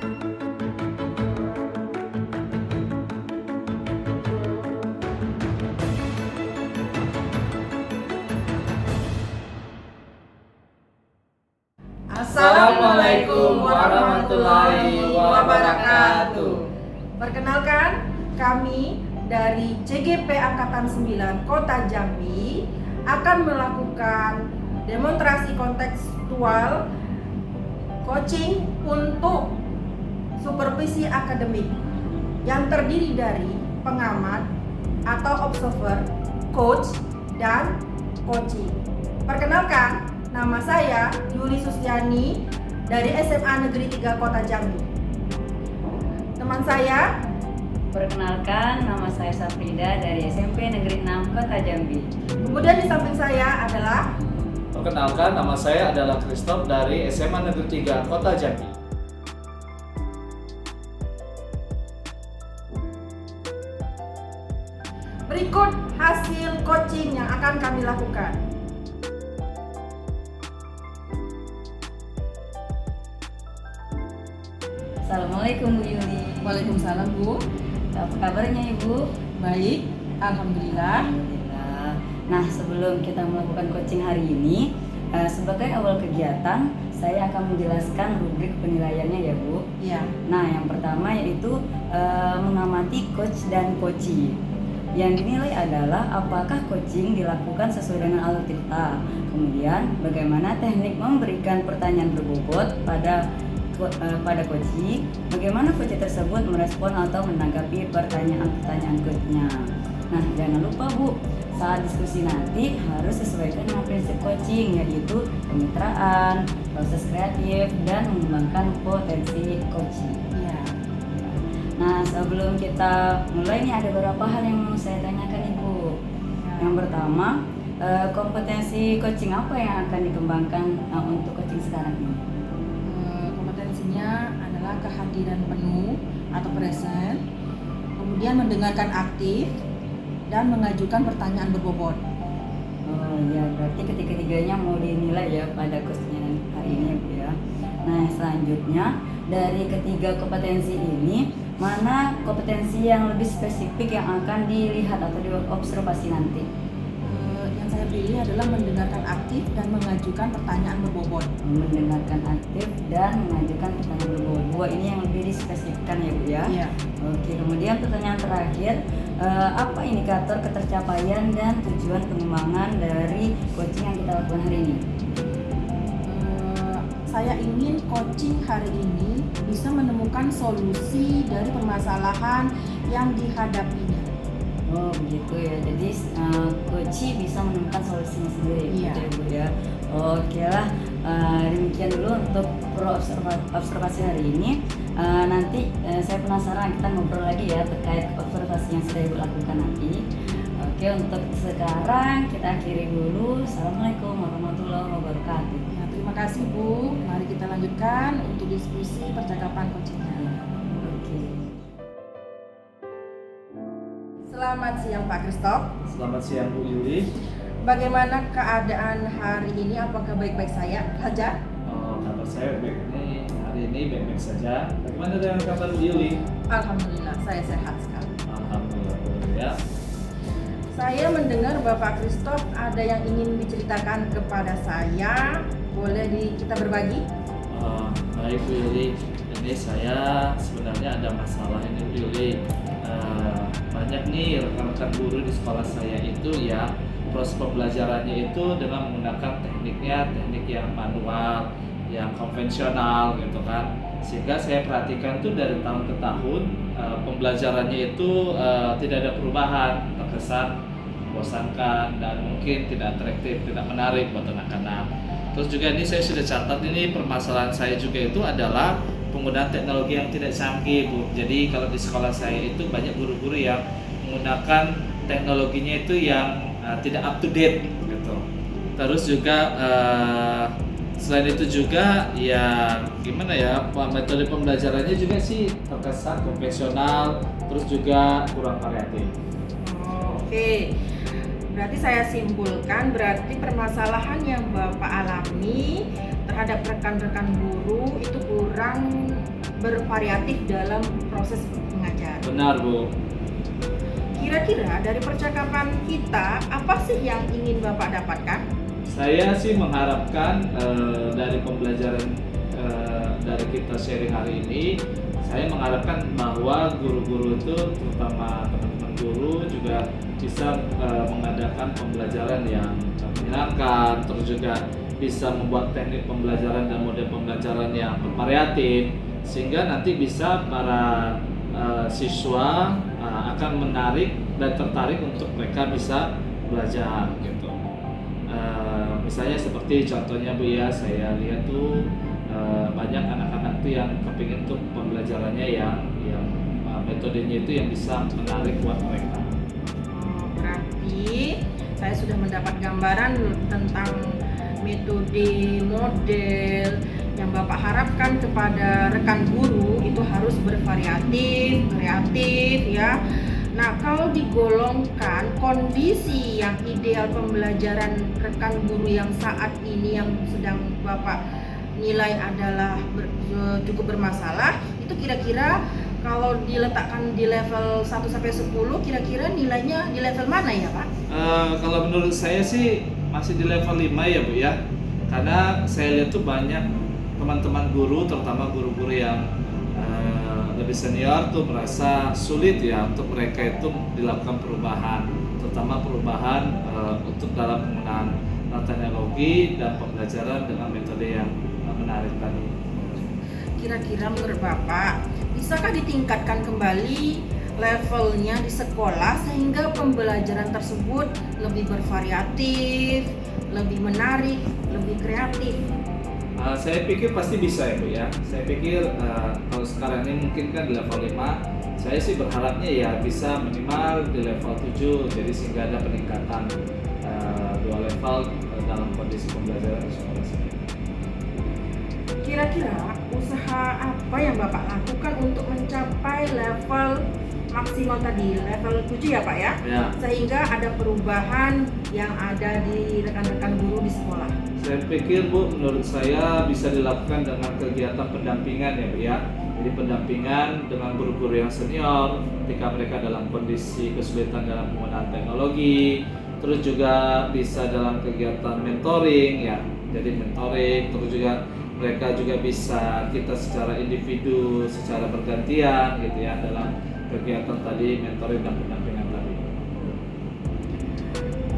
Assalamualaikum warahmatullahi wabarakatuh. Perkenalkan, kami dari CGP Angkatan 9 Kota Jambi akan melakukan demonstrasi kontekstual coaching untuk supervisi akademik yang terdiri dari pengamat atau observer, coach, dan coaching. Perkenalkan, nama saya Yuli Sustiani dari SMA Negeri 3 Kota Jambi. Teman saya, perkenalkan, nama saya Safrida dari SMP Negeri 6 Kota Jambi. kemudian di samping saya adalah Perkenalkan, nama saya adalah Christoph dari SMA Negeri 3 Kota Jambi. berikut hasil coaching yang akan kami lakukan. Assalamualaikum Bu Yuli. Waalaikumsalam Bu. Apa kabarnya Ibu? Baik, alhamdulillah. Alhamdulillah. Nah, sebelum kita melakukan coaching hari ini, sebagai awal kegiatan, saya akan menjelaskan rubrik penilaiannya ya Bu. Ya. Nah, yang pertama yaitu mengamati coach dan coachee. Yang dinilai adalah apakah coaching dilakukan sesuai dengan alur cerita. Kemudian, bagaimana teknik memberikan pertanyaan berbobot pada coachee, bagaimana coachee tersebut merespon atau menanggapi pertanyaan-pertanyaan coachnya. Nah, jangan lupa Bu, saat diskusi nanti harus sesuaikan dengan prinsip coaching, yaitu kemitraan, proses kreatif, dan mengembangkan potensi coachee. Ya. Nah, sebelum kita mulai nih ada beberapa hal yang mau saya tanyakan Ibu. Yang pertama, kompetensi coaching apa yang akan dikembangkan untuk coaching sekarang ini? Kompetensinya adalah kehadiran penuh atau present, kemudian mendengarkan aktif, dan mengajukan pertanyaan berbobot. Oh ya, berarti ketiga-tiganya mau dinilai ya pada coaching hari ini Bu ya. Nah, selanjutnya dari ketiga kompetensi ini, mana kompetensi yang lebih spesifik yang akan dilihat atau diobservasi nanti? Yang saya pilih adalah mendengarkan aktif dan mengajukan pertanyaan berbobot. Mendengarkan aktif dan mengajukan pertanyaan berbobot. Dua ini yang lebih dispesifikkan ya Bu ya. Iya. Oke, kemudian pertanyaan terakhir, apa indikator ketercapaian dan tujuan pengembangan dari coaching yang kita lakukan hari ini? Saya ingin coaching hari ini bisa menemukan solusi dari permasalahan yang dihadapinya. Oh begitu ya, jadi coachee bisa menemukan solusinya sendiri. Iya. Gitu ya Bu ya. Oke lah, demikian dulu untuk observasi hari ini. Nanti saya penasaran, kita ngobrol lagi ya terkait observasi yang sudah Ibu lakukan nanti. Oke, untuk sekarang kita akhiri dulu. Assalamualaikum warahmatullahi wabarakatuh. Ya, terima kasih Bu. Mari kita lanjutkan untuk diskusi percakapan coachingnya. Oke. Selamat siang Pak Christoph. Selamat siang Bu Yuli. Bagaimana keadaan hari ini? Apakah baik-baik saja? Kabar saya hari ini baik-baik saja. Bagaimana dengan kabar Bu Yuli? Alhamdulillah, saya sehat sekali. Alhamdulillah Bu ya. Saya mendengar Bapak Christoph ada yang ingin diceritakan kepada saya. Boleh kita berbagi? Baik Bu Yuli. Ini saya sebenarnya ada masalah ini Bu Yuli. Banyak nih rekan-rekan guru di sekolah saya itu ya proses pembelajarannya itu dengan menggunakan teknik yang manual, yang konvensional gitu kan. Sehingga saya perhatikan tuh dari tahun ke tahun pembelajarannya itu tidak ada perubahan, terkesan membosankan dan mungkin tidak atraktif, tidak menarik buat anak-anak. Terus juga ini saya sudah catat ini permasalahan saya juga itu adalah penggunaan teknologi yang tidak canggih Bu. Jadi kalau di sekolah saya itu banyak guru-guru yang menggunakan teknologinya itu yang tidak up to date gitu. Terus juga selain itu juga ya gimana ya, metode pembelajarannya juga sih terkesan konvensional, terus juga kurang variatif. Oke. Berarti saya simpulkan berarti permasalahan yang Bapak alami terhadap rekan-rekan guru itu kurang bervariatif dalam proses mengajar. Benar, Bu. Kira-kira dari percakapan kita, apa sih yang ingin Bapak dapatkan? Saya sih mengharapkan dari pembelajaran dari kita sharing hari ini, saya mengharapkan bahwa guru-guru itu, terutama teman-teman guru juga bisa mengadakan pembelajaran yang menyenangkan, terus juga bisa membuat teknik pembelajaran dan model pembelajaran yang bervariatif, sehingga nanti bisa para siswa akan menarik dan tertarik untuk mereka bisa belajar gitu. Misalnya seperti contohnya Bu ya, saya lihat tuh banyak anak-anak tuh yang kepingin tuh pembelajarannya yang metodenya itu yang bisa menarik buat mereka. Berarti saya sudah mendapat gambaran tentang metode model yang Bapak harapkan kepada rekan guru itu harus bervariatif, kreatif ya. Nah, kalau digolongkan kondisi yang ideal pembelajaran rekan guru yang saat ini yang sedang Bapak nilai adalah cukup bermasalah, itu kira-kira kalau diletakkan di level 1 sampai 10, kira-kira nilainya di level mana ya, Pak? Kalau menurut saya sih masih di level 5 ya Bu ya. Karena saya lihat tuh banyak teman-teman guru, terutama guru-guru yang lebih senior tuh merasa sulit ya untuk mereka itu dilakukan perubahan, terutama perubahan untuk dalam penggunaan teknologi dan pembelajaran dengan metode yang menarik tadi. Kira-kira menurut Bapak, bisakah ditingkatkan kembali levelnya di sekolah sehingga pembelajaran tersebut lebih bervariatif, lebih menarik, lebih kreatif? Saya pikir pasti bisa ya Bu ya. Saya pikir kalau sekarang ini mungkin kan di level 5, saya sih berharapnya ya bisa minimal di level 7, jadi sehingga ada peningkatan 2 level dalam kondisi pembelajaran di sekolah saya. Kira-kira usaha apa yang Bapak lakukan untuk mencapai level maksimal tadi, level 7 ya Pak ya? Ya. Sehingga ada perubahan yang ada di rekan-rekan guru di sekolah. Saya pikir Bu, menurut saya bisa dilakukan dengan kegiatan pendampingan ya Bu ya. Jadi pendampingan dengan guru-guru yang senior ketika mereka dalam kondisi kesulitan dalam penggunaan teknologi. Terus juga bisa dalam kegiatan mentoring ya. Jadi mentoring, terus juga mereka juga bisa kita secara individu, secara bergantian gitu ya dalam kegiatan tadi mentoring dan pendampingan tadi.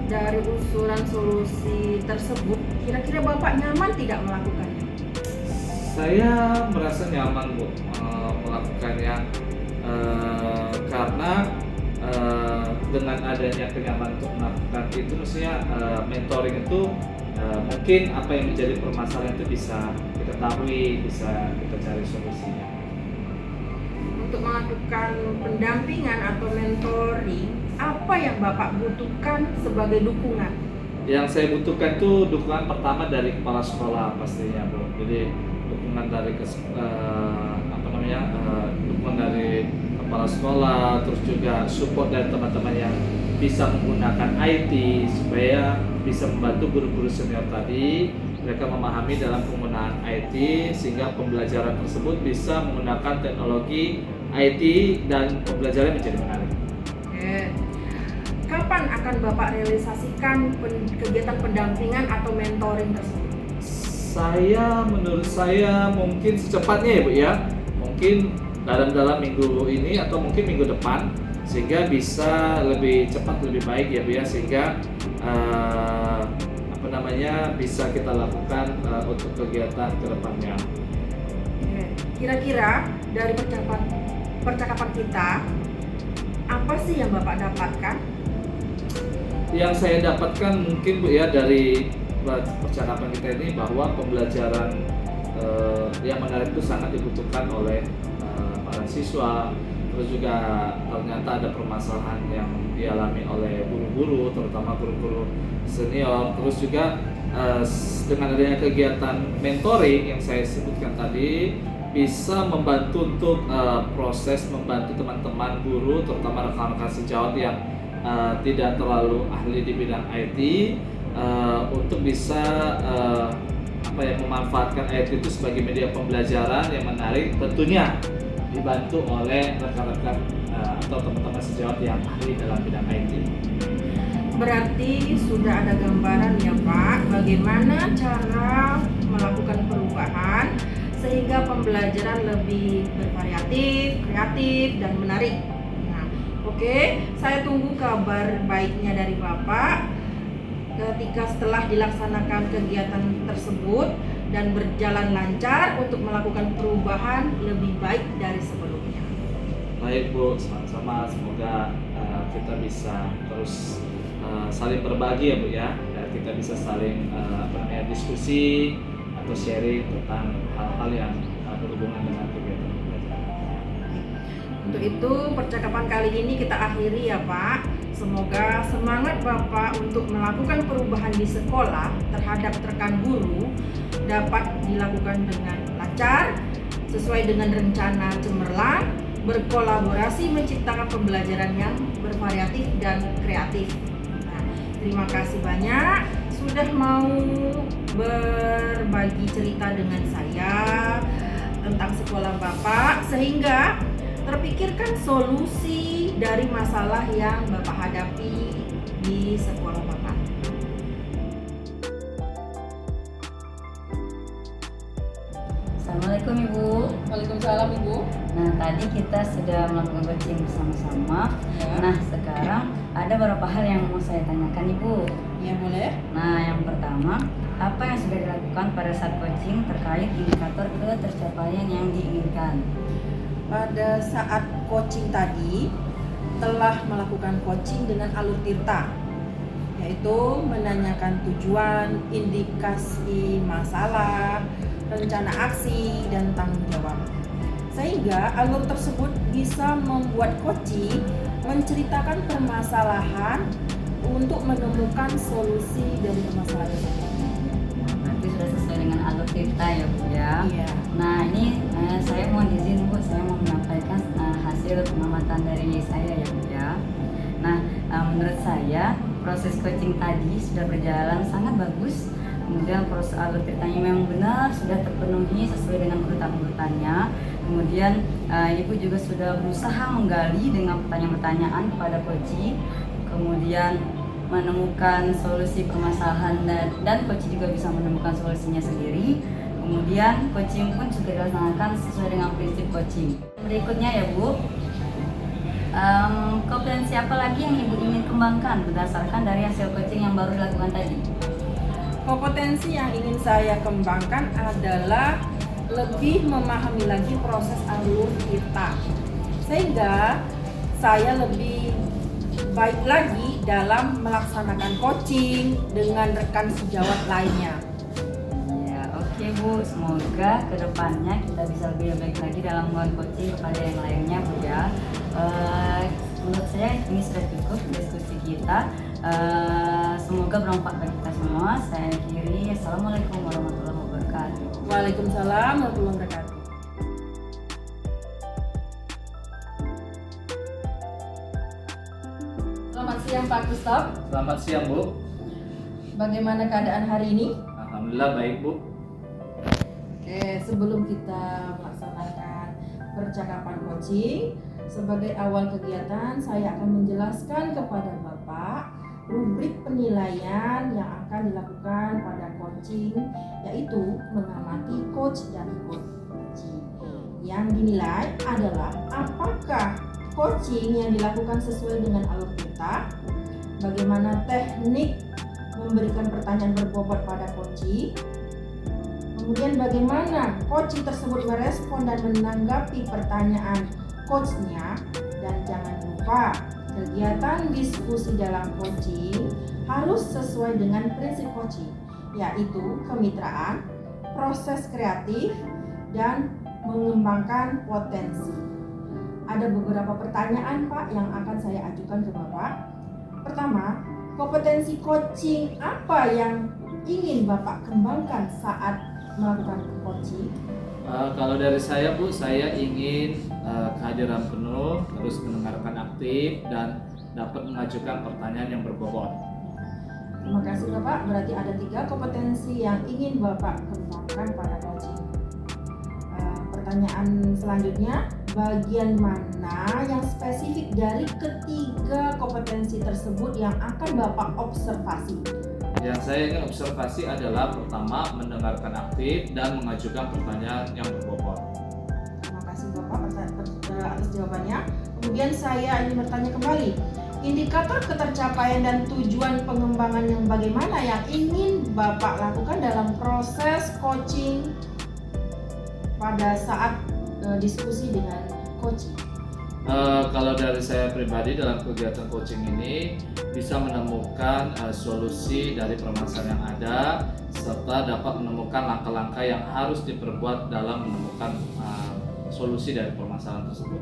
Dari usulan solusi tersebut, kira-kira Bapak nyaman tidak melakukannya? Saya merasa nyaman Bu melakukannya karena dengan adanya kenyamanan untuk melakukan itu, maksudnya mentoring itu mungkin apa yang menjadi permasalahan itu bisa diketahui, bisa kita cari solusinya. Untuk melakukan pendampingan atau mentoring, apa yang Bapak butuhkan sebagai dukungan? Yang saya butuhkan itu dukungan pertama dari kepala sekolah pastinya Bu. Jadi dukungan dari dukungan dari kepala sekolah, terus juga support dari teman-teman yang bisa menggunakan IT supaya bisa membantu guru-guru senior tadi mereka memahami dalam penggunaan IT sehingga pembelajaran tersebut bisa menggunakan teknologi IT dan pembelajaran menjadi menarik. Oke. Kapan akan Bapak realisasikan kegiatan pendampingan atau mentoring tersebut? Menurut saya mungkin secepatnya ya Bu ya. Mungkin dalam minggu ini atau mungkin minggu depan sehingga bisa lebih cepat lebih baik ya Bu ya, sehingga bisa kita lakukan untuk kegiatan ke depannya. Kira-kira dari percakapan kita, apa sih yang Bapak dapatkan? Yang saya dapatkan mungkin Bu ya dari percakapan kita ini bahwa pembelajaran yang menarik itu sangat dibutuhkan oleh para siswa. Terus juga ternyata ada permasalahan yang dialami oleh guru-guru, terutama guru-guru senior. Terus juga dengan adanya kegiatan mentoring yang saya sebutkan tadi bisa membantu untuk proses membantu teman-teman guru, terutama rekan-rekan sejawat yang tidak terlalu ahli di bidang IT untuk bisa memanfaatkan IT itu sebagai media pembelajaran yang menarik, tentunya dibantu oleh rekan-rekan atau teman-teman sejawat yang ahli dalam bidang IT. Berarti sudah ada gambaran ya Pak, bagaimana cara melakukan perubahan sehingga pembelajaran lebih bervariatif, kreatif, dan menarik. Nah, oke, saya tunggu kabar baiknya dari Bapak ketika setelah dilaksanakan kegiatan tersebut dan berjalan lancar untuk melakukan perubahan lebih baik dari sebelumnya. Baik Bu, sama-sama, semoga kita bisa terus saling berbagi ya Bu ya, dan kita bisa saling diskusi atau sharing tentang hal-hal yang berhubungan dengan kegiatan pembelajaran. Untuk itu percakapan kali ini kita akhiri ya Pak. Semoga semangat Bapak untuk melakukan perubahan di sekolah terhadap rekan guru dapat dilakukan dengan lancar, sesuai dengan rencana cemerlang, berkolaborasi menciptakan pembelajaran yang bervariatif dan kreatif. Nah, terima kasih banyak sudah mau berbagi cerita dengan saya tentang sekolah Bapak, sehingga terpikirkan solusi dari masalah yang Bapak hadapi di sekolah Bapak. Assalamualaikum Ibu. Waalaikumsalam Ibu. Nah, tadi kita sudah melakukan coaching bersama-sama. Ya. Nah, sekarang ada beberapa hal yang mau saya tanyakan Ibu. Ya boleh. Nah, yang pertama, apa yang sudah dilakukan pada saat coaching terkait indikator ketercapaian yang diinginkan? Pada saat coaching tadi telah melakukan coaching dengan alur tirta, yaitu menanyakan tujuan, indikasi masalah, rencana aksi, dan tanggung jawab. Sehingga alur tersebut bisa membuat coaching menceritakan permasalahan untuk menemukan solusi dari permasalahan tersebut. Berarti sudah sesuai dengan alur tirta ya Bu ya. Iya. Nah, ini saya mohon izin Bu, saya mau menyampaikan hasil pengamatan dari saya ya Bu ya. Nah, menurut saya proses coaching tadi sudah berjalan sangat bagus. Kemudian proses alur tirtanya memang benar sudah terpenuhi sesuai dengan urutan-urutannya. Kemudian Ibu juga sudah berusaha menggali dengan pertanyaan-pertanyaan kepada coaching. Kemudian menemukan solusi permasalahan dan coaching juga bisa menemukan solusinya sendiri. Kemudian coaching pun juga dilaksanakan sesuai dengan prinsip coaching. Berikutnya ya Bu, kompetensi apa lagi yang Ibu ingin kembangkan berdasarkan dari hasil coaching yang baru dilakukan tadi? Kompetensi yang ingin saya kembangkan adalah lebih memahami lagi proses alur tirta, sehingga saya lebih baik lagi dalam melaksanakan coaching dengan rekan sejawat lainnya. Ya, oke Bu, semoga kedepannya kita bisa lebih baik lagi dalam melakukan coaching kepada yang lainnya Bu ya. Menurut saya ini sudah cukup diskusi kita. Semoga bermanfaat bagi kita semua. Saya akhiri. Assalamualaikum warahmatullahi wabarakatuh. Waalaikumsalam warahmatullahi wabarakatuh. Selamat siang Pak Gustaf. Selamat siang Bu. Bagaimana keadaan hari ini? Alhamdulillah baik Bu. Oke, sebelum kita melaksanakan percakapan coaching, sebagai awal kegiatan saya akan menjelaskan kepada Bapak rubrik penilaian yang akan dilakukan pada coaching, yaitu mengamati coach dan coaching. Yang dinilai adalah apakah coaching yang dilakukan sesuai dengan alur tirta, bagaimana teknik memberikan pertanyaan berbobot pada coaching, kemudian bagaimana coaching tersebut merespon dan menanggapi pertanyaan coachnya, dan jangan lupa kegiatan diskusi dalam coaching harus sesuai dengan prinsip coaching, yaitu kemitraan, proses kreatif, dan mengembangkan potensi. Ada beberapa pertanyaan Pak yang akan saya ajukan ke Bapak. Pertama, kompetensi coaching apa yang ingin Bapak kembangkan saat melakukan coaching? Kalau dari saya Bu, saya ingin kehadiran penuh, terus mendengarkan aktif, dan dapat mengajukan pertanyaan yang berbobot. Terima kasih Bapak. Berarti ada 3 kompetensi yang ingin Bapak kembangkan pada coaching. Pertanyaan selanjutnya, bagian mana yang spesifik dari ketiga kompetensi tersebut yang akan Bapak observasi? Yang saya ingin observasi adalah pertama, mendengarkan aktif dan mengajukan pertanyaan yang berbobot. Terima kasih Bapak atas jawabannya. Kemudian saya ingin bertanya kembali, indikator ketercapaian dan tujuan pengembangan yang bagaimana yang ingin Bapak lakukan dalam proses coaching pada saat diskusi dengan coaching? Kalau dari saya pribadi dalam kegiatan coaching ini bisa menemukan solusi dari permasalahan yang ada serta dapat menemukan langkah-langkah yang harus diperbuat dalam menemukan solusi dari permasalahan tersebut.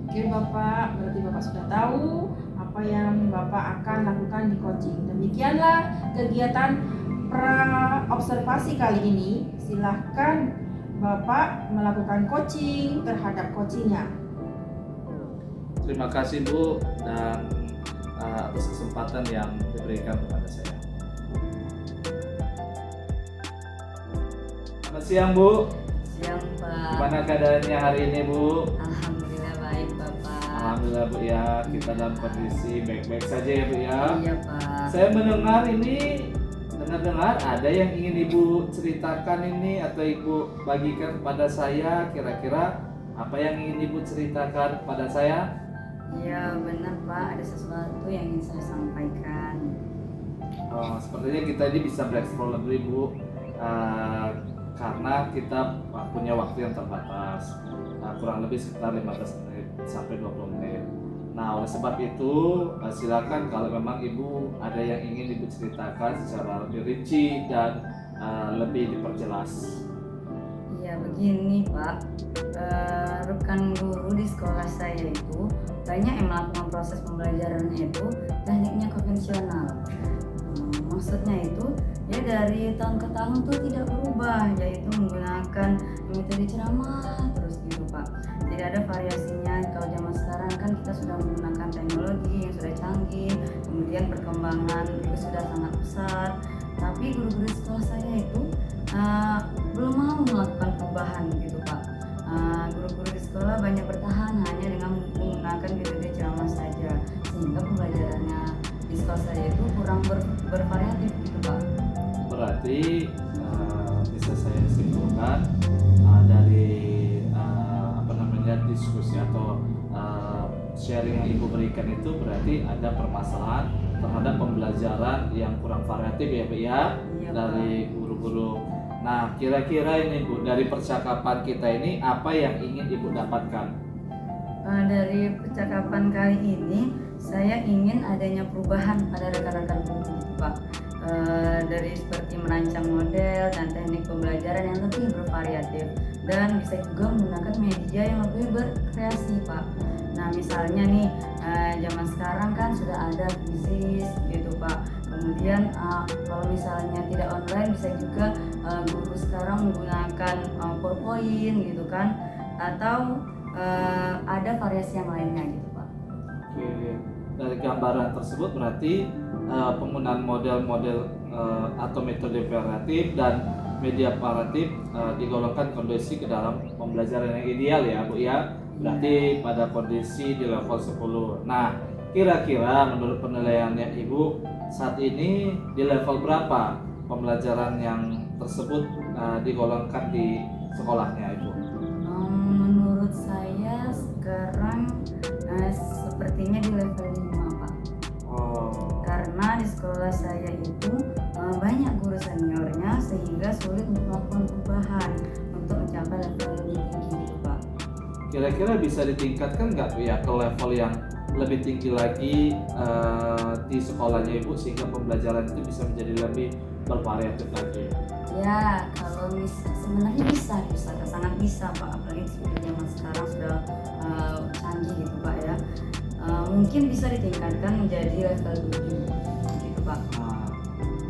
Oke Bapak, berarti Bapak sudah tahu apa yang Bapak akan lakukan di coaching. Demikianlah kegiatan pra-observasi kali ini. Silahkan Bapak melakukan coaching terhadap coachingnya. Terima kasih Bu dan atas kesempatan yang diberikan kepada saya. Selamat siang Bu. Siang Pak. Gimana keadaannya hari ini Bu? Alhamdulillah baik Bapak. Alhamdulillah Bu ya, kita dalam kondisi baik-baik saja ya Bu ya. Iya Pak. Saya mendengar ini, dengar ada yang ingin Ibu ceritakan ini atau Ibu bagikan kepada saya, kira-kira apa yang ingin Ibu ceritakan kepada saya? Iya benar Pak, ada sesuatu yang ingin saya sampaikan. Sepertinya kita ini bisa bereksplor lebih Bu, karena kita punya waktu yang terbatas, kurang lebih sekitar 15 menit sampai 20 menit. Nah, oleh sebab itu silakan kalau memang Ibu ada yang ingin Ibu ceritakan secara lebih rinci dan lebih diperjelas. Iya begini Pak, rekan guru di sekolah saya itu banyak yang melakukan proses pembelajaran itu tekniknya konvensional. Maksudnya itu ya dari tahun ke tahun tuh tidak berubah, yaitu menggunakan metode ceramah terus gitu Pak. Tidak ada variasinya. Kalau zaman sekarang kan kita sudah menggunakan teknologi yang sudah canggih, kemudian perkembangan itu sudah sangat pesat. Tapi guru-guru di sekolah saya itu belum mau melakukan perubahan gitu Pak. Guru-guru di sekolah banyak bertahan hanya dengan menggunakan metode ceramah saja, sehingga pembelajarannya di sekolah saya itu kurang bervariatif gitu Pak. Berarti bisa saya simpulkan dari diskusi atau sharing yang Ibu berikan itu berarti ada permasalahan terhadap pembelajaran yang kurang variatif ya Bu ya, Iya, dari guru-guru. Nah, kira-kira ini Bu, dari percakapan kita ini apa yang ingin Ibu dapatkan? Dari percakapan kali ini saya ingin adanya perubahan pada rekan-rekan guru gitu Pak. Dari seperti merancang model dan teknik pembelajaran yang lebih bervariatif dan bisa juga menggunakan media yang lebih berkreasi Pak. Nah misalnya nih zaman sekarang kan sudah ada Quizizz gitu Pak. Kemudian kalau misalnya tidak online bisa juga guru sekarang menggunakan PowerPoint gitu kan, atau ada variasi yang lainnya gitu Pak. Oke, dari gambaran tersebut berarti penggunaan model-model atau metode variatif dan media variatif digolongkan kondisi ke dalam pembelajaran yang ideal ya Bu ya. Berarti pada kondisi di level 10. Nah, kira-kira menurut penilaiannya Ibu saat ini di level berapa pembelajaran yang tersebut digolongkan di sekolahnya Ibu? Menurut saya sekarang sepertinya di level 5 Pak. Karena di sekolah saya itu banyak guru seniornya sehingga sulit untuk melakukan perubahan untuk mencapai level lebih tinggi gitu Pak. Kira-kira bisa ditingkatkan nggak ya ke level yang lebih tinggi lagi di sekolahnya Ibu sehingga pembelajaran itu bisa menjadi lebih bervariatif lagi? Ya kalau sebenarnya bisa sangat bisa Pak, apalagi seperti zaman sekarang sudah canggih gitu Pak ya. Mungkin bisa ditingkatkan menjadi level 7 gitu Pak. Nah,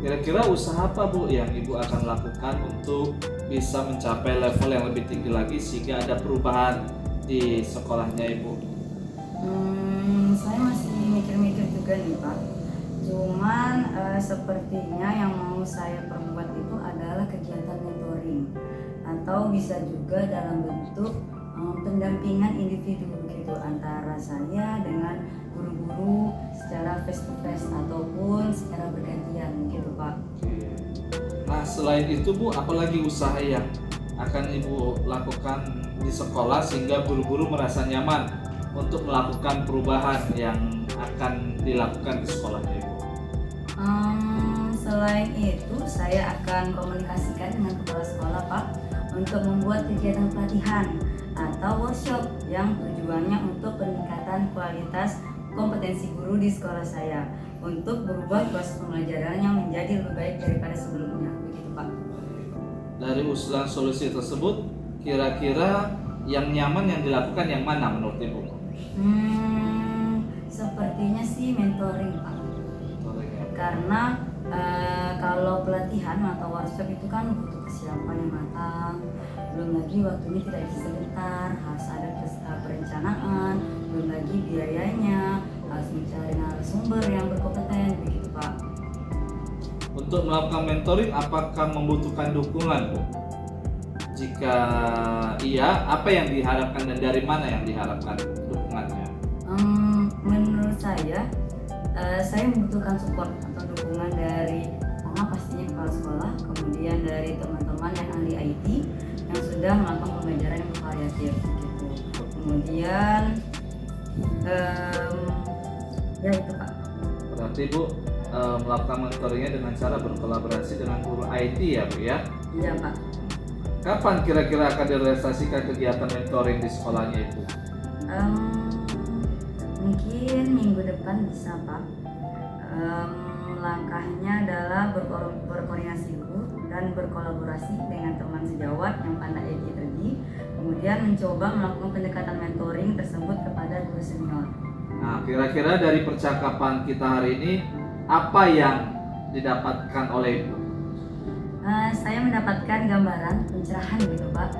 kira-kira usaha apa Bu yang Ibu akan lakukan untuk bisa mencapai level yang lebih tinggi lagi sehingga ada perubahan di sekolahnya Ibu? Saya masih mikir-mikir juga nih Pak. Cuman sepertinya yang mau saya perbuat itu adalah kegiatan mentoring atau bisa juga dalam bentuk pendampingan individu begitu antara saya dengan guru-guru secara face to face ataupun secara bergantian gitu Pak. Nah, selain itu Bu, apalagi usaha yang akan Ibu lakukan di sekolah sehingga guru-guru merasa nyaman untuk melakukan perubahan yang akan dilakukan di sekolahnya Ibu? Selain itu, saya akan komunikasikan dengan kepala sekolah Pak untuk membuat kegiatan pelatihan atau workshop yang tujuannya untuk peningkatan kualitas kompetensi guru di sekolah saya untuk berubah proses pembelajarannya menjadi lebih baik daripada sebelumnya, begitu Pak. Dari usulan solusi tersebut, kira-kira yang nyaman yang dilakukan yang mana menurut Ibu? Sepertinya sih mentoring Pak. Karena kalau pelatihan atau workshop itu kan butuh kesiapan yang matang, belum lagi waktunya tidak bisa sebentar, harus ada perencanaan, belum lagi biayanya, harus mencari narasumber yang berkompeten, begitu Pak. Untuk melakukan mentoring, apakah membutuhkan dukungan Bu? Jika iya, apa yang diharapkan dan dari mana yang diharapkan dukungannya? Menurut saya membutuhkan support atau dukungan dari pastinya kepala sekolah, kemudian dari teman-teman yang ahli IT yang sudah melakukan pembelajaran yang variatif gitu. Kemudian ya itu Pak. Berarti Bu melakukan mentoringnya dengan cara berkolaborasi dengan guru IT ya Bu ya? Iya Pak. Kapan kira-kira akan direalisasikan kegiatan mentoring di sekolahnya Ibu? Mungkin minggu depan bisa Pak. Langkahnya adalah berkoordinasi dulu dan berkolaborasi dengan teman sejawat yang pandai IT tadi, kemudian mencoba melakukan pendekatan mentoring tersebut kepada guru senior. Nah, kira-kira dari percakapan kita hari ini, apa yang didapatkan oleh Ibu? Saya mendapatkan gambaran pencerahan gitu Pak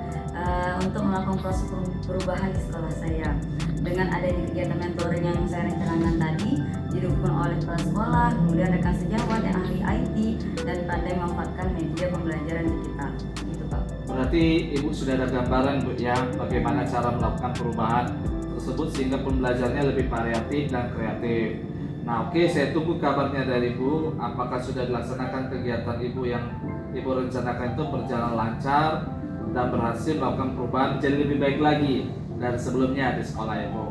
untuk melakukan proses perubahan di sekolah saya. Dengan adanya kegiatan mentoring yang saya rencanakan tadi, didukung oleh kepala sekolah, kemudian rekan sejawat yang ahli IT dan pandai memanfaatkan media pembelajaran digital, gitu Pak. Berarti Ibu sudah ada gambaran Bu ya, bagaimana cara melakukan perubahan tersebut sehingga pembelajarannya lebih variatif dan kreatif. Nah oke, saya tunggu kabarnya dari Ibu. Apakah sudah dilaksanakan kegiatan Ibu yang Ibu rencanakan itu berjalan lancar dan berhasil melakukan perubahan jadi lebih baik lagi dari sebelumnya di sekolah Ibu.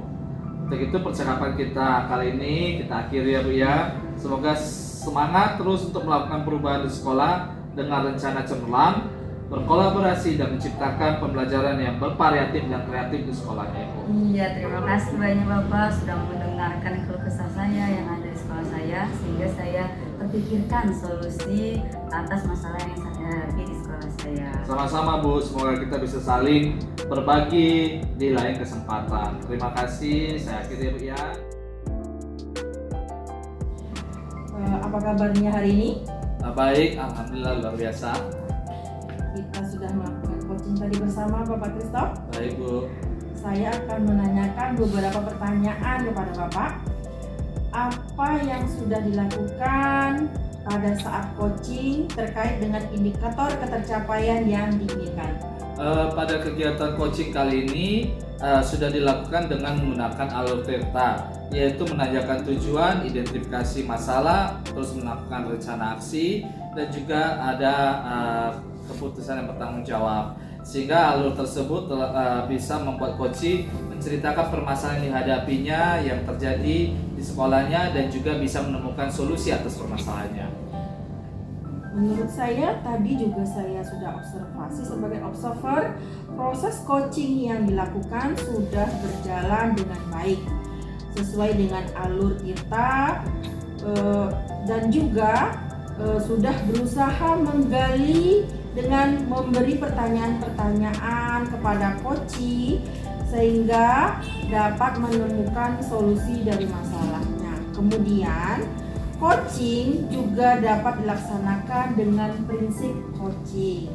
Untuk itu percakapan kita kali ini kita akhiri ya Bu ya. Semoga semangat terus untuk melakukan perubahan di sekolah dengan rencana cemerlang, berkolaborasi dan menciptakan pembelajaran yang bervariatif dan kreatif di sekolahnya Ibu. Iya, terima kasih banyak Bapak sudah mendengarkan keluh kesah saya yang ada di sekolah saya, sehingga saya terpikirkan solusi atas masalah yang saya hadapi di sekolah saya. Sama-sama Bu, semoga kita bisa saling berbagi di lain kesempatan. Terima kasih, saya akhiri Bu ya. Apa kabarnya hari ini? Baik, alhamdulillah luar biasa. Kita sudah melakukan coaching tadi bersama Bapak Christoph. Baik Bu. Saya akan menanyakan beberapa pertanyaan kepada Bapak. Apa yang sudah dilakukan pada saat coaching terkait dengan indikator ketercapaian yang diinginkan? Pada kegiatan coaching kali ini sudah dilakukan dengan menggunakan alur Tirta, yaitu menanyakan tujuan, identifikasi masalah, terus melakukan rencana aksi, dan juga ada keputusan yang bertanggung jawab. Sehingga alur tersebut bisa membuat coaching menceritakan permasalahan yang dihadapinya yang terjadi di sekolahnya dan juga bisa menemukan solusi atas permasalahannya. Menurut saya, tadi juga saya sudah observasi sebagai observer, proses coaching yang dilakukan sudah berjalan dengan baik sesuai dengan alur kita dan juga sudah berusaha menggali dengan memberi pertanyaan-pertanyaan kepada coaching sehingga dapat menemukan solusi dari masalahnya. Kemudian coaching juga dapat dilaksanakan dengan prinsip coaching.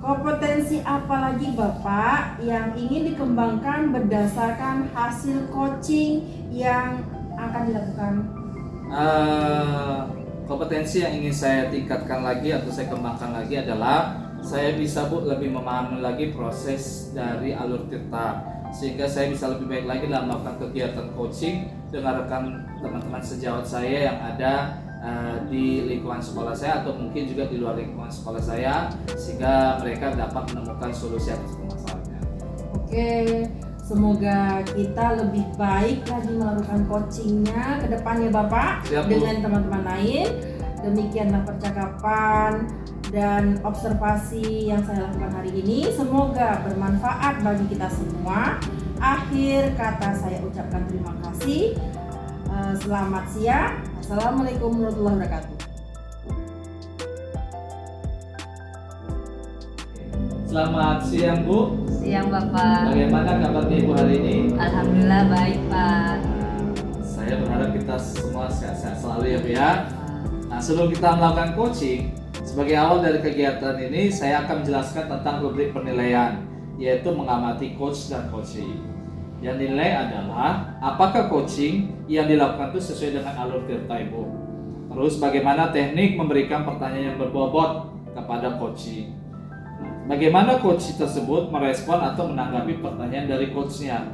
Kompetensi apa lagi Bapak yang ingin dikembangkan berdasarkan hasil coaching yang akan dilakukan? kompetensi yang ingin saya tingkatkan lagi atau saya kembangkan lagi adalah saya bisa Bu lebih memahami lagi proses dari alur tirta, sehingga saya bisa lebih baik lagi dalam melakukan kegiatan coaching dengan rekan teman-teman sejawat saya yang ada di lingkungan sekolah saya atau mungkin juga di luar lingkungan sekolah saya, sehingga mereka dapat menemukan solusi atas permasalahannya. Oke, semoga kita lebih baik lagi melakukan coachingnya ke depannya Bapak. Siap, Bu. Dengan teman-teman lain. Demikianlah percakapan dan observasi yang saya lakukan hari ini. Semoga bermanfaat bagi kita semua. Akhir kata saya ucapkan terima kasih. Selamat siang. Assalamualaikum warahmatullahi wabarakatuh. Selamat siang Bu. Siang Bapak. Bagaimana kabarnya Ibu hari ini? Alhamdulillah baik Pak. Saya berharap kita semua sehat-sehat selalu ya Bu ya. Nah, sebelum kita melakukan coaching, sebagai awal dari kegiatan ini saya akan menjelaskan tentang rubrik penilaian, yaitu mengamati coach dan coaching. Yang dinilai adalah apakah coaching yang dilakukan itu sesuai dengan alur tirta Ibu. Terus bagaimana teknik memberikan pertanyaan yang berbobot kepada coaching. Bagaimana coach tersebut merespon atau menanggapi pertanyaan dari coachnya.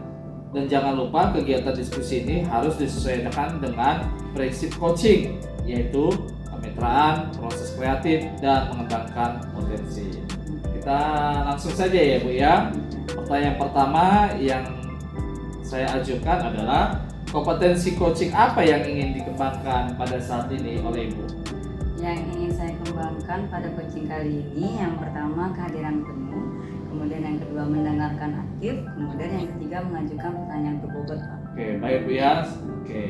Dan jangan lupa kegiatan diskusi ini harus disesuaikan dengan prinsip coaching, yaitu kemitraan, proses kreatif, dan mengembangkan potensi. Kita langsung saja ya Bu ya. Pertanyaan pertama yang saya ajukan adalah kompetensi coaching apa yang ingin dikembangkan pada saat ini oleh Ibu? Yang ingin saya kembangkan pada coaching kali ini, yang pertama kehadiran penuh, kemudian yang kedua mendengarkan aktif, kemudian yang ketiga mengajukan pertanyaan berbobot Pak. Oke, baik Bu ya. Oke.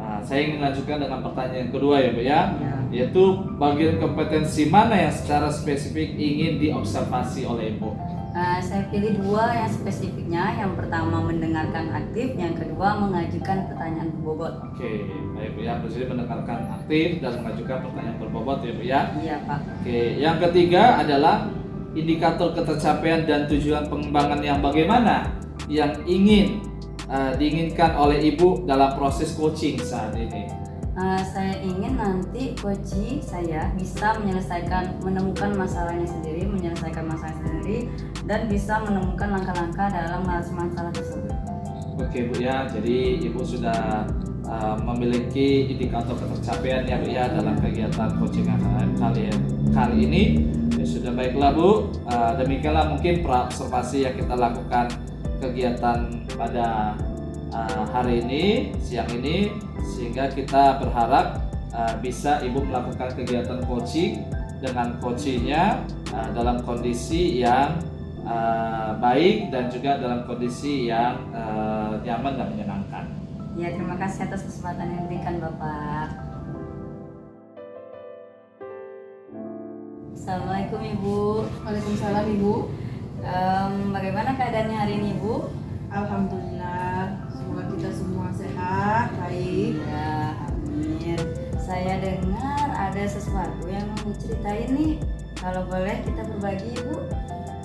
Nah, saya ingin lanjutkan dengan pertanyaan kedua ya Bu ya. Ya. Yaitu bagian kompetensi mana yang secara spesifik ingin diobservasi oleh Ibu? Saya pilih dua yang spesifiknya, yang pertama mendengarkan aktif, yang kedua mengajukan pertanyaan berbobot. Oke, baik Bu ya. Jadi mendengarkan aktif dan mengajukan pertanyaan berbobot ya Bu ya. Iya Pak. Oke, yang ketiga adalah indikator ketercapaian dan tujuan pengembangan yang bagaimana yang ingin diinginkan oleh Ibu dalam proses coaching saat ini. Saya ingin nanti coaching saya bisa menemukan masalahnya sendiri, menyelesaikan masalah sendiri, dan bisa menemukan langkah-langkah dalam masalah tersebut. Oke Bu ya, jadi Ibu sudah memiliki indikator ketercapaian ya Bu ya dalam kegiatan coaching kali ini. Ya, sudah baiklah Bu, demikianlah mungkin observasi yang kita lakukan kegiatan pada hari ini, siang ini, sehingga kita berharap bisa Ibu melakukan kegiatan coaching dengan coachingnya dalam kondisi yang baik dan juga dalam kondisi yang nyaman dan menyenangkan. Ya, terima kasih atas kesempatan yang diberikan Bapak. Assalamualaikum Ibu. Waalaikumsalam Ibu. Bagaimana keadaannya hari ini Ibu? Alhamdulillah. Semoga kita semua sehat, baik. Ya, amin. Saya dengar ada sesuatu yang mau diceritain nih. Kalau boleh kita berbagi Ibu.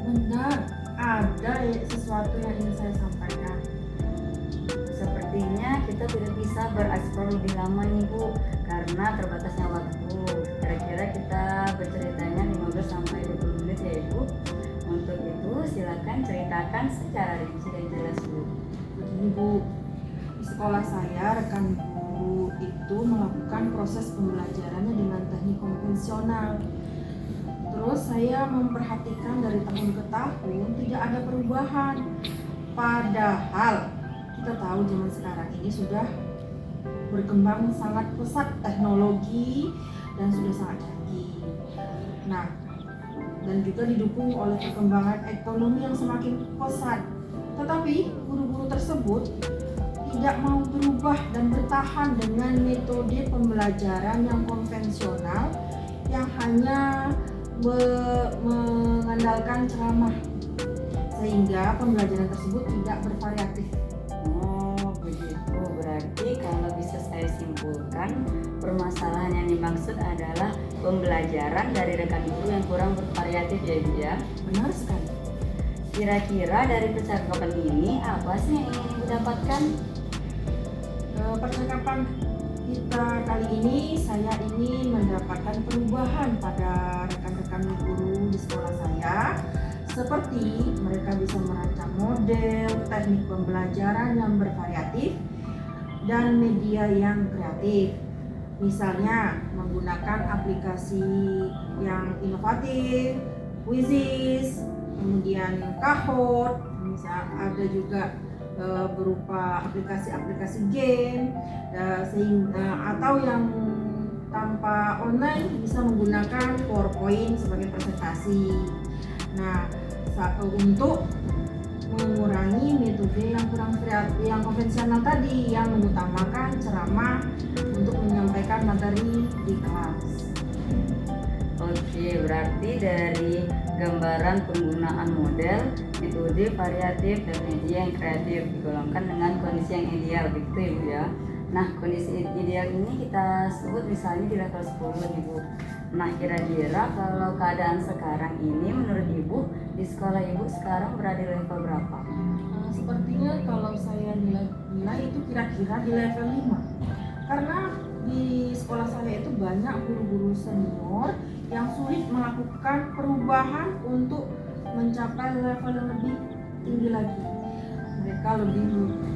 Benar, ada sesuatu yang ingin saya sampaikan. Sepertinya kita tidak bisa bereksplor lebih lama nih Bu, karena terbatasnya waktu. Kira-kira kita berceritanya 15 sampai 20 menit ya Ibu. Untuk itu silakan ceritakan secara rinci dan jelas Bu. Begini Bu, di sekolah saya rekan guru itu melakukan proses pembelajarannya dengan teknik konvensional. Terus saya memperhatikan dari tahun ke tahun tidak ada perubahan. Padahal kita tahu zaman sekarang ini sudah berkembang sangat pesat teknologi dan sudah sangat canggih. Nah, dan juga didukung oleh perkembangan ekonomi yang semakin pesat. Tetapi guru-guru tersebut tidak mau berubah dan bertahan dengan metode pembelajaran yang konvensional yang hanya mengandalkan ceramah, sehingga pembelajaran tersebut tidak bervariatif. Oh begitu, berarti kalau bisa saya simpulkan, permasalahan yang dimaksud adalah pembelajaran dari rekan guru yang kurang bervariatif ya Ibu ya. Benar sekali. Kira-kira dari percakapan ini apa sih yang ingin Ibu dapatkan? Percakapan kita kali ini saya ingin mendapatkan perubahan pada rekan-rekan guru di sekolah saya, seperti mereka bisa merancang model, teknik pembelajaran yang bervariatif, dan media yang kreatif. Misalnya menggunakan aplikasi yang inovatif, Quizizz, kemudian Kahoot, misal ada juga berupa aplikasi-aplikasi game, atau yang tanpa online bisa menggunakan PowerPoint sebagai presentasi. Nah, untuk mengurangi metode yang kurang kreatif, yang konvensional tadi, yang mengutamakan ceramah untuk menyampaikan materi di kelas. Oke, berarti dari gambaran penggunaan model, metode variatif, dan media yang kreatif digolongkan dengan kondisi yang ideal, begitu ya Bu ya. Nah, kondisi ideal ini kita sebut misalnya di level 10 nih Bu. Nah, kira-kira kalau keadaan sekarang ini menurut Ibu, di sekolah Ibu sekarang berada di level berapa? Sepertinya kalau saya nilai itu kira-kira di level 5. Karena di sekolah saya itu banyak guru-guru senior yang sulit melakukan perubahan untuk mencapai level yang lebih tinggi lagi. Mereka lebih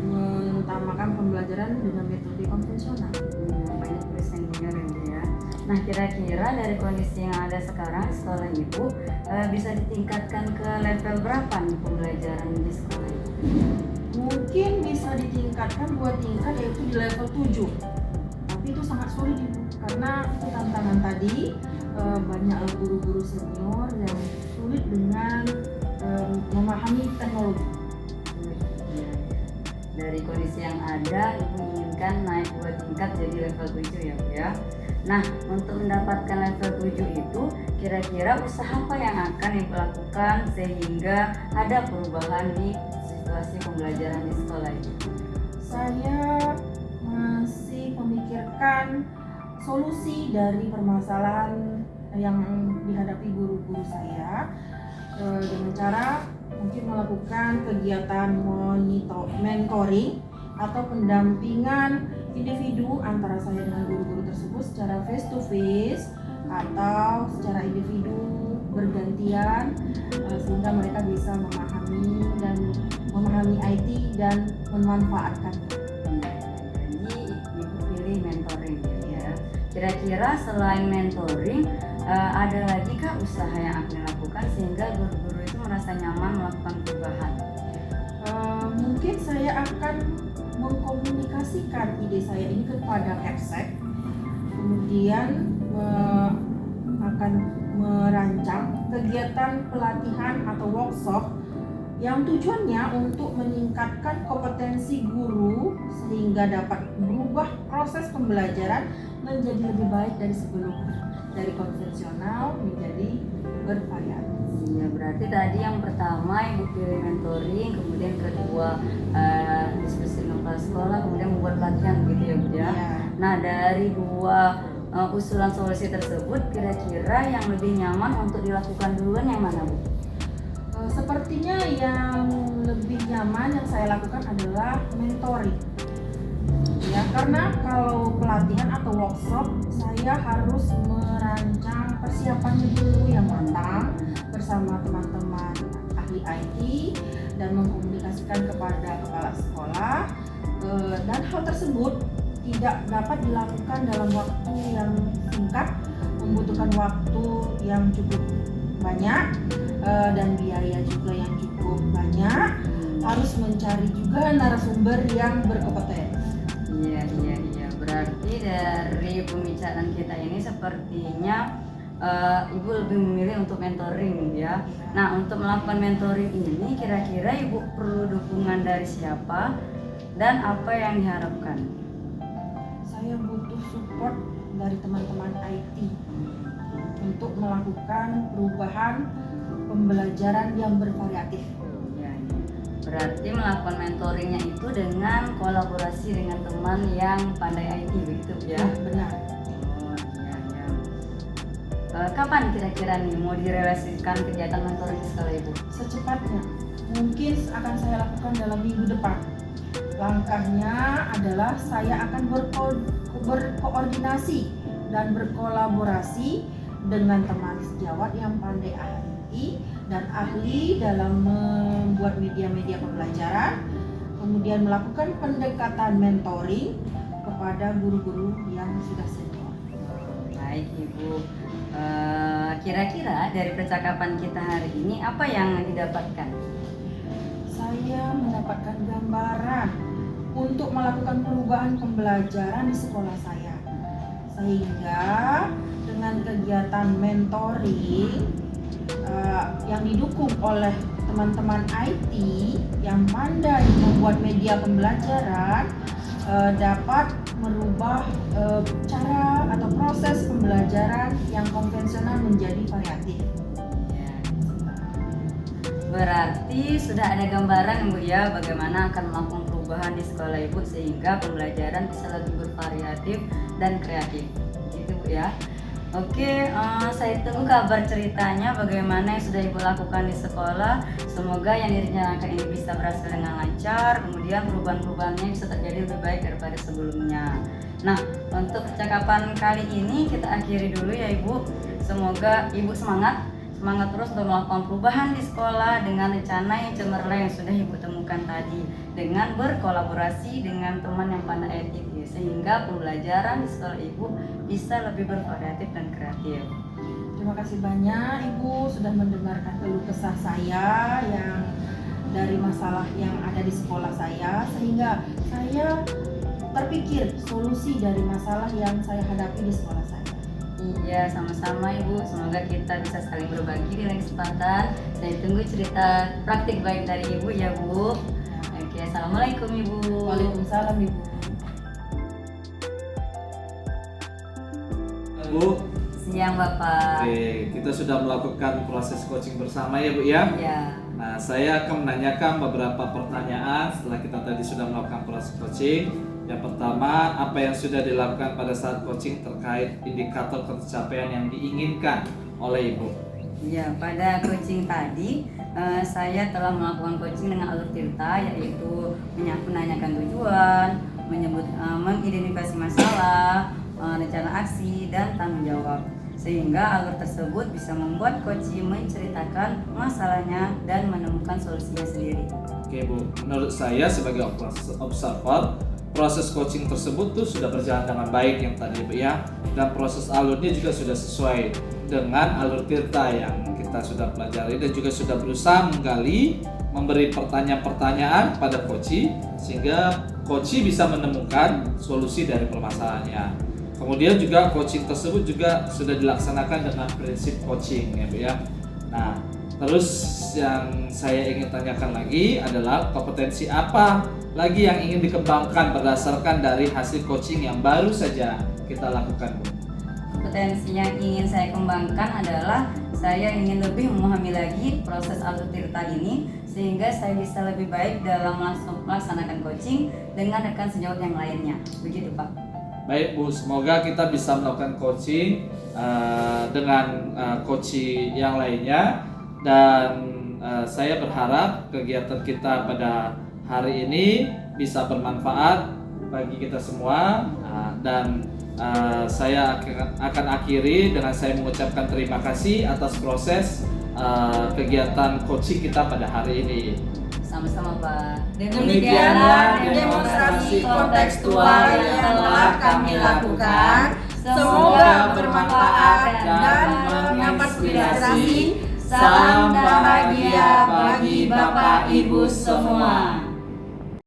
mengutamakan pembelajaran dengan metode konvensional. Banyak guru senior ya. Nah, kira-kira dari kondisi yang ada sekarang di sekolah Ibu bisa ditingkatkan ke level berapa nih pembelajaran di sekolah Ibu? Mungkin bisa ditingkatkan 2 tingkat, yaitu di level 7. Tapi itu sangat sulit Ibu, karena tantangan tadi banyak guru-guru senior yang sulit dengan memahami teknologi. Dari kondisi yang ada, Ibu inginkan naik 2 tingkat jadi level 7 ya Bu ya. Nah, untuk mendapatkan level 7 itu, kira-kira usaha apa yang akan Ibu lakukan sehingga ada perubahan di situasi pembelajaran di sekolah ini? Saya masih memikirkan solusi dari permasalahan yang dihadapi guru-guru saya dengan cara mungkin melakukan kegiatan mentoring atau pendampingan individu antara saya dengan guru-guru tersebut secara face to face atau secara individu bergantian, sehingga mereka bisa memahami IT dan memanfaatkannya. Jadi Ibu pilih mentoring ya. Kira-kira selain mentoring ada lagi kah usaha yang akan dilakukan sehingga guru-guru itu merasa nyaman melakukan perubahan? Mungkin saya akan mengkomunikasikan ide saya ini kepada Kepsek, kemudian akan merancang kegiatan pelatihan atau workshop yang tujuannya untuk meningkatkan kompetensi guru sehingga dapat berubah proses pembelajaran menjadi lebih baik dari sebelumnya, dari konvensional menjadi bervariatif. Ya, berarti tadi yang pertama Ibu pilih mentoring, kemudian kedua diskusi dengan kepala sekolah, kemudian membuat pelatihan gitu ya Bu ya. Nah, dari dua usulan solusi tersebut, kira-kira yang lebih nyaman untuk dilakukan duluan yang mana Bu? Sepertinya yang lebih nyaman yang saya lakukan adalah mentoring. Ya, karena kalau pelatihan atau workshop saya harus merancang persiapannya dulu yang matang bersama teman-teman ahli IT dan mengkomunikasikan kepada kepala sekolah, dan hal tersebut tidak dapat dilakukan dalam waktu yang singkat, membutuhkan waktu yang cukup banyak dan biaya juga yang cukup banyak, harus mencari juga narasumber yang berkompetensi. Iya. Berarti dari pembicaraan kita ini sepertinya Ibu lebih memilih untuk mentoring ya. Nah, untuk melakukan mentoring ini kira-kira Ibu perlu dukungan dari siapa dan apa yang diharapkan? Saya butuh support dari teman-teman IT untuk melakukan perubahan pembelajaran yang bervariatif. Ya. Berarti melakukan mentoringnya itu dengan kolaborasi dengan teman yang pandai IT begitu ya? Benar. Oh iya. Kapan kira-kira nih mau direalisasikan kegiatan mentoring di sekolah Ibu? Secepatnya, mungkin akan saya lakukan dalam minggu depan. Langkahnya adalah saya akan berkoordinasi dan berkolaborasi dengan teman sejawat yang pandai ahli dan ahli dalam membuat media-media pembelajaran, kemudian melakukan pendekatan mentoring kepada guru-guru yang sudah senior. Baik Ibu, kira-kira dari percakapan kita hari ini apa yang didapatkan? Saya mendapatkan gambaran untuk melakukan perubahan pembelajaran di sekolah saya, sehingga dengan kegiatan mentoring yang didukung oleh teman-teman IT yang pandai membuat media pembelajaran dapat merubah cara atau proses pembelajaran yang konvensional menjadi variatif. Ya. Berarti sudah ada gambaran Bu ya bagaimana akan melakukan perubahan di sekolah Ibu sehingga pembelajaran bisa lebih bervariatif dan kreatif. Gitu Bu ya. Oke, saya tunggu kabar ceritanya bagaimana yang sudah Ibu lakukan di sekolah. Semoga yang direncanakan ini bisa berhasil dengan lancar, kemudian perubahan-perubahannya bisa terjadi lebih baik daripada sebelumnya. Nah, untuk percakapan kali ini kita akhiri dulu ya Ibu. Semoga Ibu semangat terus untuk melakukan perubahan di sekolah dengan rencana yang cemerlang yang sudah Ibu temukan tadi, dengan berkolaborasi dengan teman yang pandai IT sehingga pembelajaran di sekolah Ibu bisa lebih bervariatif dan kreatif. Terima kasih banyak Ibu sudah mendengarkan keluh kesah saya yang dari masalah yang ada di sekolah saya, sehingga saya terpikir solusi dari masalah yang saya hadapi di sekolah saya. Iya, sama-sama Ibu. Semoga kita bisa saling berbagi di lain kesempatan. Saya tunggu cerita praktik baik dari Ibu ya Bu. Oke, assalamualaikum Ibu. Waalaikumsalam Ibu. Bu. Siang Bapak. Oke, kita sudah melakukan proses coaching bersama ya Bu ya. Iya. Nah, saya akan menanyakan beberapa pertanyaan setelah kita tadi sudah melakukan proses coaching. Yang pertama, apa yang sudah dilakukan pada saat coaching terkait indikator pencapaian yang diinginkan oleh Ibu? Ya, pada coaching tadi saya telah melakukan coaching dengan alur tirta, yaitu menanyakan tujuan, mengidentifikasi masalah, rencana aksi, dan tanggung jawab. Sehingga alur tersebut bisa membuat coach menceritakan masalahnya dan menemukan solusinya sendiri. Oke Bu, menurut saya sebagai observer, proses coaching tersebut tuh sudah berjalan dengan baik yang tadi Bu ya, dan proses alurnya juga sudah sesuai dengan alur tirta yang kita sudah pelajari dan juga sudah berusaha menggali, memberi pertanyaan-pertanyaan pada coach sehingga coach bisa menemukan solusi dari permasalahannya. Kemudian juga coaching tersebut juga sudah dilaksanakan dengan prinsip coaching ya Bu ya. Nah, terus yang saya ingin tanyakan lagi adalah kompetensi apa lagi yang ingin dikembangkan berdasarkan dari hasil coaching yang baru saja kita lakukan Bu? Kompetensi yang ingin saya kembangkan adalah saya ingin lebih memahami lagi proses alur tirta ini sehingga saya bisa lebih baik dalam melaksanakan coaching dengan rekan sejawat yang lainnya. Begitu Pak. Baik Bu, semoga kita bisa melakukan coaching dengan coach yang lainnya dan saya berharap kegiatan kita pada hari ini bisa bermanfaat bagi kita semua dan saya akan akhiri dengan saya mengucapkan terima kasih atas proses kegiatan coaching kita pada hari ini. Sama-sama Pak. Demikianlah demonstrasi kontekstual yang telah kami lakukan. Semoga bermanfaat dan menginspirasi. Salam bahagia bagi Bapak Ibu semua.